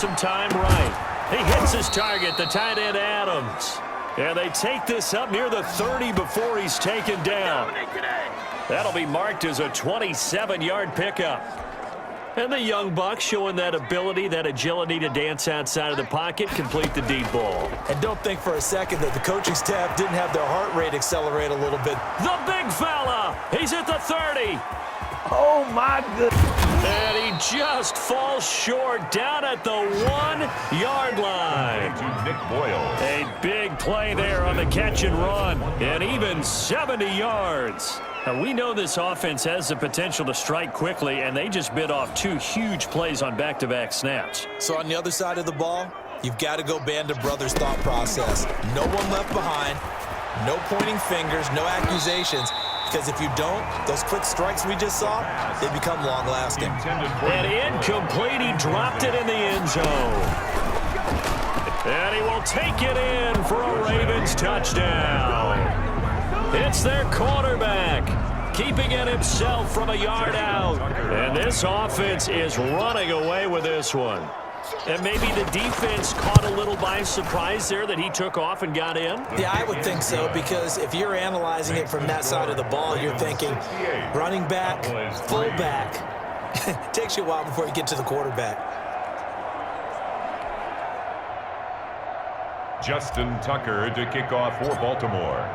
some time right. He hits his target, the tight end Adams. And they take this up near the 30 before he's taken down. That'll be marked as a 27-yard pickup. And the young buck showing that ability, that agility to dance outside of the pocket, complete the deep ball. And don't think for a second that the coaching staff didn't have their heart rate accelerate a little bit. The big fella, he's at the 30. Oh, my goodness. And he just falls short down at the 1-yard line. To Nick Boyle. A big play there on the catch and run. And even 70 yards. Now, we know this offense has the potential to strike quickly, and they just bit off 2 huge plays on back-to-back snaps. So on the other side of the ball, you've got to go Band of Brothers thought process. No one left behind, no pointing fingers, no accusations. Because if you don't, those quick strikes we just saw, they become long-lasting. And incomplete, he dropped it in the end zone. And he will take it in for a Ravens touchdown. It's their quarterback, keeping it himself from a yard out. And this offense is running away with this one. And maybe the defense caught a little by surprise there that he took off and got in? Yeah, I would think so, because if you're analyzing it from that side of the ball, you're thinking running back, full back. It takes you a while before you get to the quarterback. Justin Tucker to kick off for Baltimore.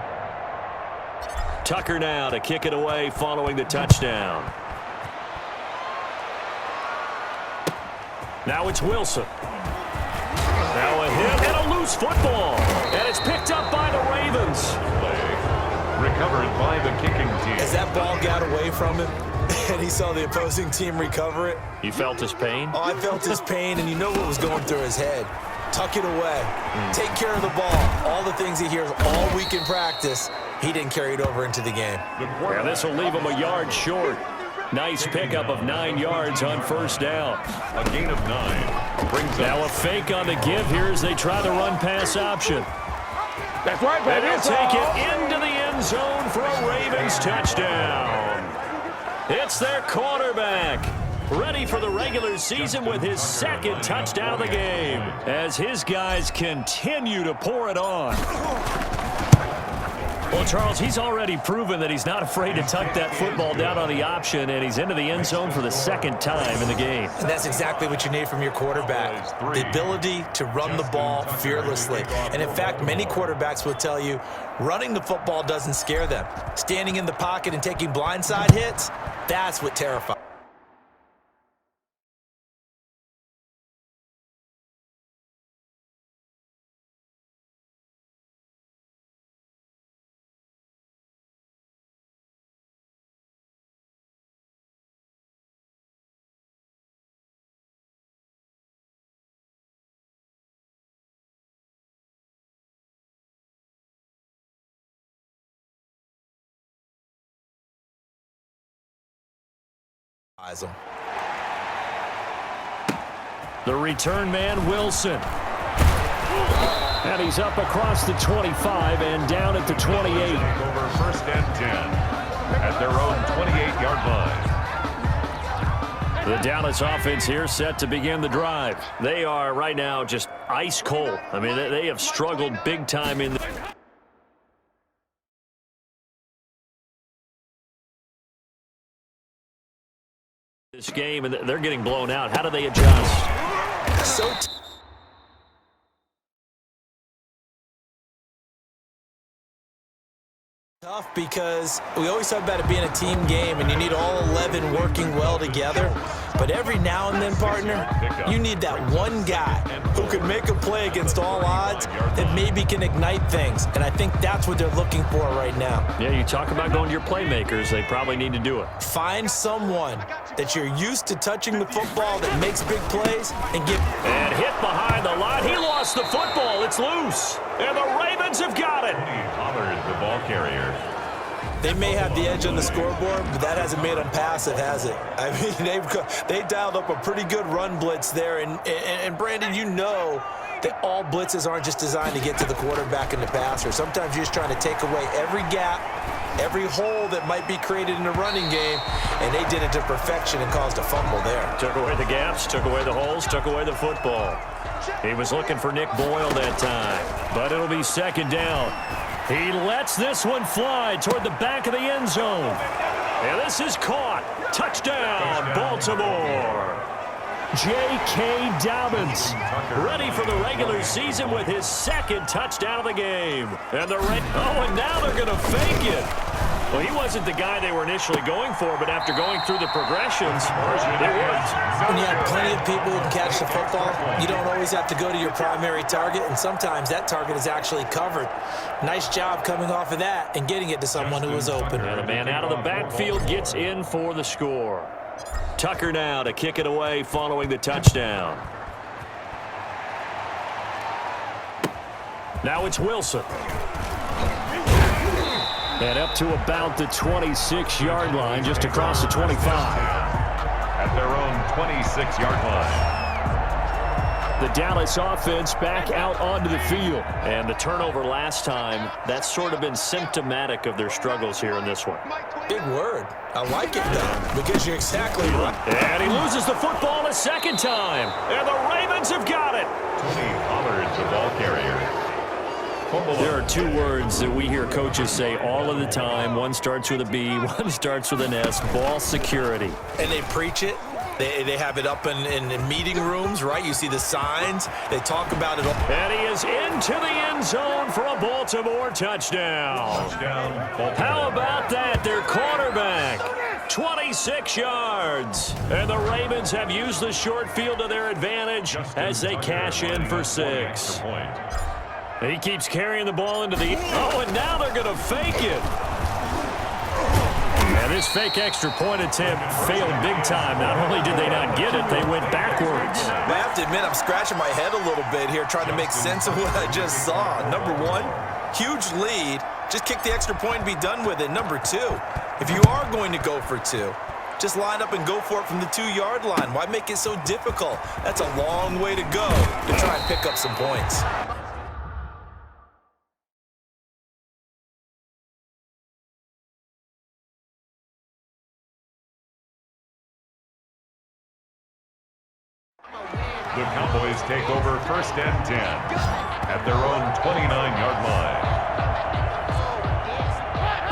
Tucker now to kick it away following the touchdown. Now it's Wilson. Now a hit and a loose football. And it's picked up by the Ravens. Recovered by the kicking team. As that ball got away from him and he saw the opposing team recover it. You felt his pain? Oh, I felt his pain, and you know what was going through his head. Tuck it away. Take care of the ball. All the things he hears all week in practice, he didn't carry it over into the game. Yeah, this will leave him a yard short. Nice pickup of 9 yards on first down. A gain of 9. Brings now a fake on the give here as they try the run-pass option. That's right, baby. They'll take it into the end zone for a Ravens touchdown. It's their quarterback, ready for the regular season with his 2nd touchdown of the game, as his guys continue to pour it on. Well, Charles, he's already proven that he's not afraid to tuck that football down on the option, and he's into the end zone for the 2nd time in the game. And that's exactly what you need from your quarterback, the ability to run the ball fearlessly. And, in fact, many quarterbacks will tell you running the football doesn't scare them. Standing in the pocket and taking blindside hits, that's what terrifies. Them. The return man, Wilson. And he's up across the 25 and down at the 28. Over 1st and 10 at their own 28-yard line. The Dallas offense here set to begin the drive. They are right now just ice cold. I mean, they have struggled big time in this game, and they're getting blown out. How do they adjust? So tough, because we always talk about it being a team game and you need all 11 working well together. But every now and then, partner, you need that one guy who can make a play against all odds that maybe can ignite things. And I think that's what they're looking for right now. Yeah, you talk about going to your playmakers. They probably need to do it. Find someone that you're used to touching the football that makes big plays and get... And hit behind the line. He lost the football. It's loose. And the Ravens have got it. Pollard, the ball carrier. They may have the edge on the scoreboard, but that hasn't made them passive, has it? I mean, they dialed up a pretty good run blitz there. And Brandon, you know that all blitzes aren't just designed to get to the quarterback and the passer. Sometimes you're just trying to take away every gap, every hole that might be created in the running game, and they did it to perfection and caused a fumble there. Took away the gaps, took away the holes, took away the football. He was looking for Nick Boyle that time, but it'll be second down. He lets this one fly toward the back of the end zone. And this is caught. Touchdown, Baltimore. J.K. Dobbins ready for the regular season with his second touchdown of the game. And and now they're going to fake it. Well, he wasn't the guy they were initially going for, but after going through the progressions, it worked. When you have plenty of people who can catch the football, you don't always have to go to your primary target, and sometimes that target is actually covered. Nice job coming off of that and getting it to someone who was open. And the man out of the backfield gets in for the score. Tucker now to kick it away following the touchdown. Now it's Wilson. And up to about the 26-yard line, just across the 25. At their own 26-yard line. The Dallas offense back out onto the field. And the turnover last time, that's sort of been symptomatic of their struggles here in this one. Big word. I like it, though, because you're exactly right. And he loses the football a second time. And the Ravens have got it. Tony Pollard's the ball carrier. There are two words that we hear coaches say all of the time. One starts with a B, one starts with an S, ball security. And they preach it. They have it up in meeting rooms, right? You see the signs. They talk about it all. And he is into the end zone for a Baltimore touchdown. How about that? Their quarterback, 26 yards. And the Ravens have used the short field to their advantage as they cash in for 6. And he keeps carrying the ball into the... Oh, and now they're going to fake it. And this fake extra point attempt failed big time. Not only did they not get it, they went backwards. I have to admit, I'm scratching my head a little bit here trying to make sense of what I just saw. Number one, huge lead. Just kick the extra point and be done with it. Number two, if you are going to go for 2, just line up and go for it from the 2-yard line. Why make it so difficult? That's a long way to go to try and pick up some points. The Cowboys take over 1st and 10 at their own 29-yard line.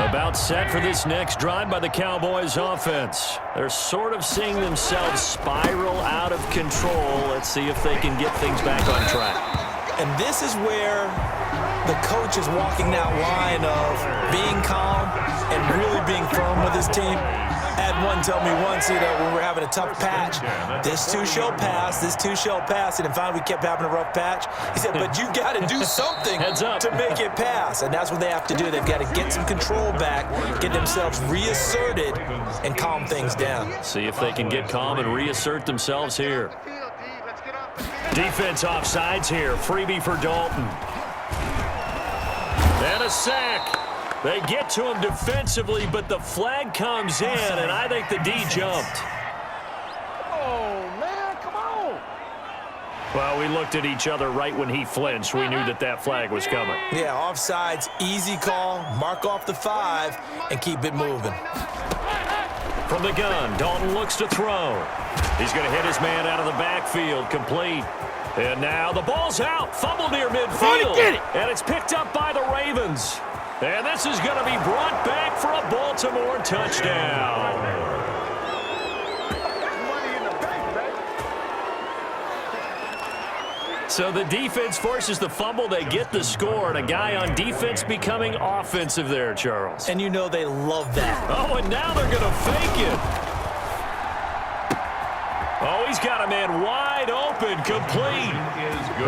About set for this next drive by the Cowboys offense. They're sort of seeing themselves spiral out of control. Let's see if they can get things back on track. And this is where the coach is walking that line of being calm and really being firm with his team. I had one tell me once, when we're having a tough patch, this too shall pass, this too shall pass. And finally we kept having a rough patch. He said, but you got to do something to make it pass. And that's what they have to do. They've got to get some control back, get themselves reasserted, and calm things down. See if they can get calm and reassert themselves here. Defense offsides here. Freebie for Dalton. And a sack. They get to him defensively, but the flag comes in, and I think the D jumped. Oh, man, come on. Well, we looked at each other right when he flinched. We knew that flag was coming. Yeah, offsides, easy call, mark off the 5, and keep it moving. From the gun, Dalton looks to throw. He's going to hit his man out of the backfield, complete. And now the ball's out, fumbled near midfield. And it's picked up by the Ravens. And this is going to be brought back for a Baltimore touchdown. So the defense forces the fumble. They get the score, and a guy on defense becoming offensive there, Charles. And you know they love that. Oh, and now they're going to fake it. Oh, he's got a man wide open, complete.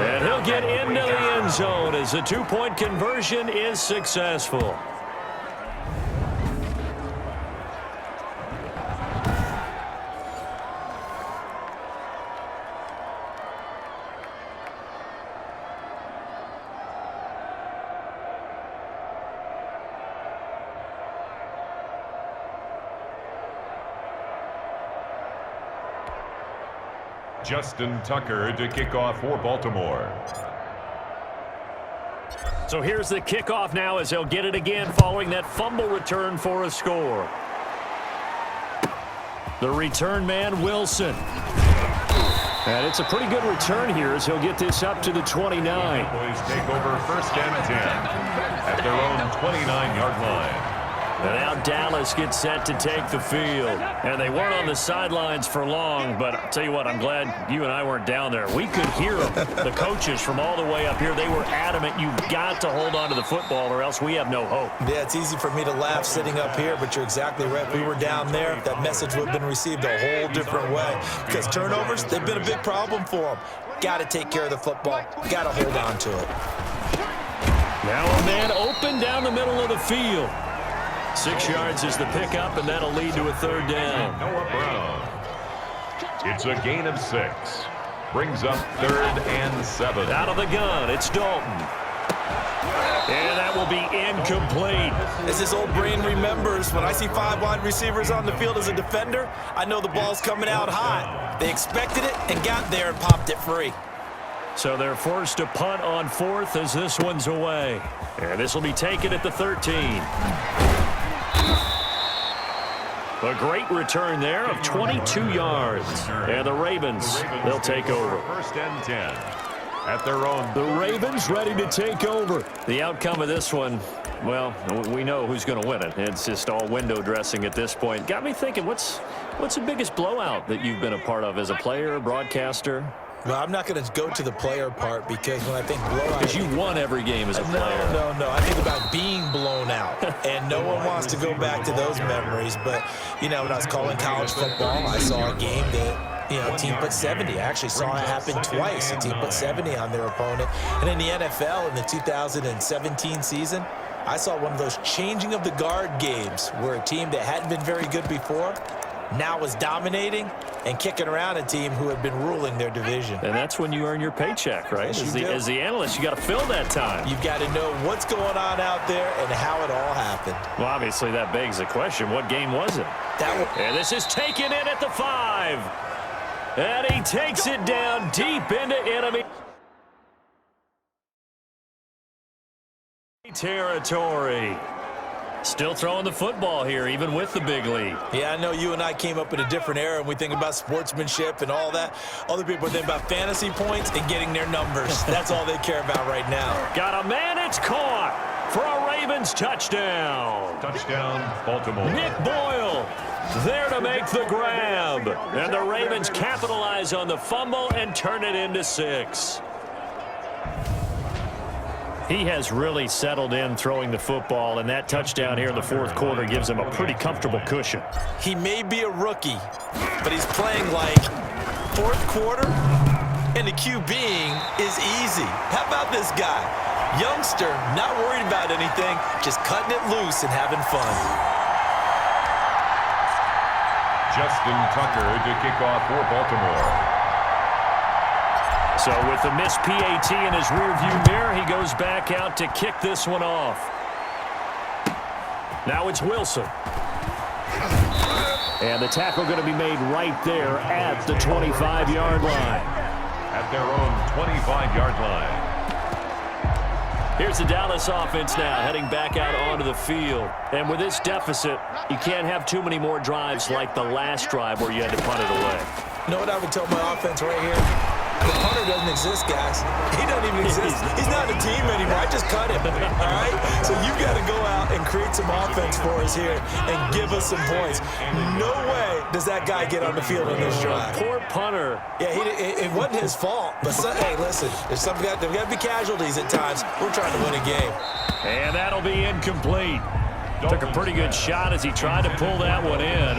And he'll get into the end zone as the 2-point conversion is successful. Justin Tucker to kick off for Baltimore. So here's the kickoff now as he'll get it again following that fumble return for a score. The return man, Wilson. And it's a pretty good return here as he'll get this up to the 29. Boys take over first and 10 at their own 29-yard line. And now Dallas gets set to take the field. And they weren't on the sidelines for long, but I'll tell you what, I'm glad you and I weren't down there. We could hear them. The coaches from all the way up here, they were adamant, you've got to hold on to the football or else we have no hope. Yeah, it's easy for me to laugh sitting up here, but you're exactly right. If we were down there, that message would have been received a whole different way. Because turnovers, they've been a big problem for them. Got to take care of the football. Got to hold on to it. Now a man open down the middle of the field. 6 yards is the pickup, and that'll lead to a third down. Noah Brown. It's a gain of 6. Brings up 3rd and 7. Out of the gun, it's Dalton. And that will be incomplete. As his old brain remembers, when I see 5 wide receivers on the field as a defender, I know the ball's coming out hot. They expected it and got there and popped it free. So they're forced to punt on 4th as this one's away. And this will be taken at the 13. A great return there of 22 yards. And the Ravens, they'll take over. First and 10 at their own. The Ravens ready to take over. The outcome of this one, well, we know who's going to win it. It's just all window dressing at this point. Got me thinking, what's the biggest blowout that you've been a part of as a player, broadcaster? Well, I'm not going to go to the player part because when I think blowout... Because you won every game as a player. No. I think about being blown out. And no one wants to go back to those memories. But, you know, when I was calling college football, I saw a game that, you know, a team put 70. I actually saw it happen twice. A team put 70 on their opponent. And in the NFL, in the 2017 season, I saw one of those changing of the guard games where a team that hadn't been very good before now was dominating and kicking around a team who had been ruling their division. And that's when you earn your paycheck, right? Yes, As the analyst, you got to fill that time. You've got to know what's going on out there and how it all happened. Well, obviously, that begs the question, what game was it? And this is taken in at the 5. And he takes it down deep into enemy territory. Still throwing the football here, even with the big lead. Yeah, I know you and I came up in a different era, and we think about sportsmanship and all that. Other people think about fantasy points and getting their numbers. That's all they care about right now. Got a man, it's caught for a Ravens touchdown. Touchdown, Baltimore. Nick Boyle there to make the grab. And the Ravens capitalize on the fumble and turn it into 6. He has really settled in throwing the football, and that touchdown here in the 4th quarter gives him a pretty comfortable cushion. He may be a rookie, but he's playing like 4th quarter, and the QBing is easy. How about this guy? Youngster, not worried about anything, just cutting it loose and having fun. Justin Tucker to kick off for Baltimore. So with the missed PAT in his rearview mirror, he goes back out to kick this one off. Now it's Wilson. And the tackle going to be made right there at the 25-yard line. At their own 25-yard line. Here's the Dallas offense now, heading back out onto the field. And with this deficit, you can't have too many more drives like the last drive where you had to punt it away. You know what I would tell my offense right here? The punter doesn't exist, guys. He doesn't even exist. He's not a team anymore. I just cut him, all right? So you've got to go out and create some offense for us here and give us some points. No way does that guy get on the field on this drive. Poor punter. Yeah, it wasn't his fault. But, hey, listen, there's got to be casualties at times. We're trying to win a game. And that'll be incomplete. Took a pretty good shot as he tried to pull that one in.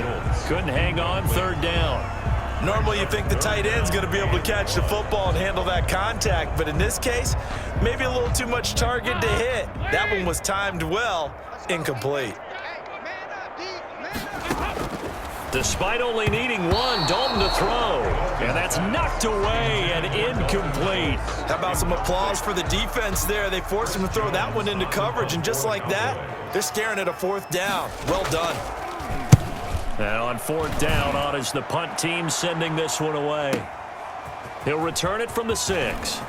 Couldn't hang on, 3rd down. Normally you think the tight end's going to be able to catch the football and handle that contact, but in this case, maybe a little too much target to hit. That one was timed well, incomplete. Despite only needing one, Dalton to throw. And that's knocked away and incomplete. How about some applause for the defense there? They forced him to throw that one into coverage, and just like that, they're staring at a 4th down. Well done. And on 4th down, on is the punt team sending this one away. He'll return it from the 6.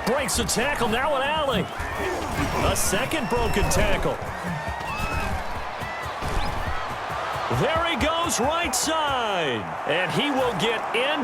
Breaks the tackle, now an alley. A second broken tackle. There he goes right side. And he will get into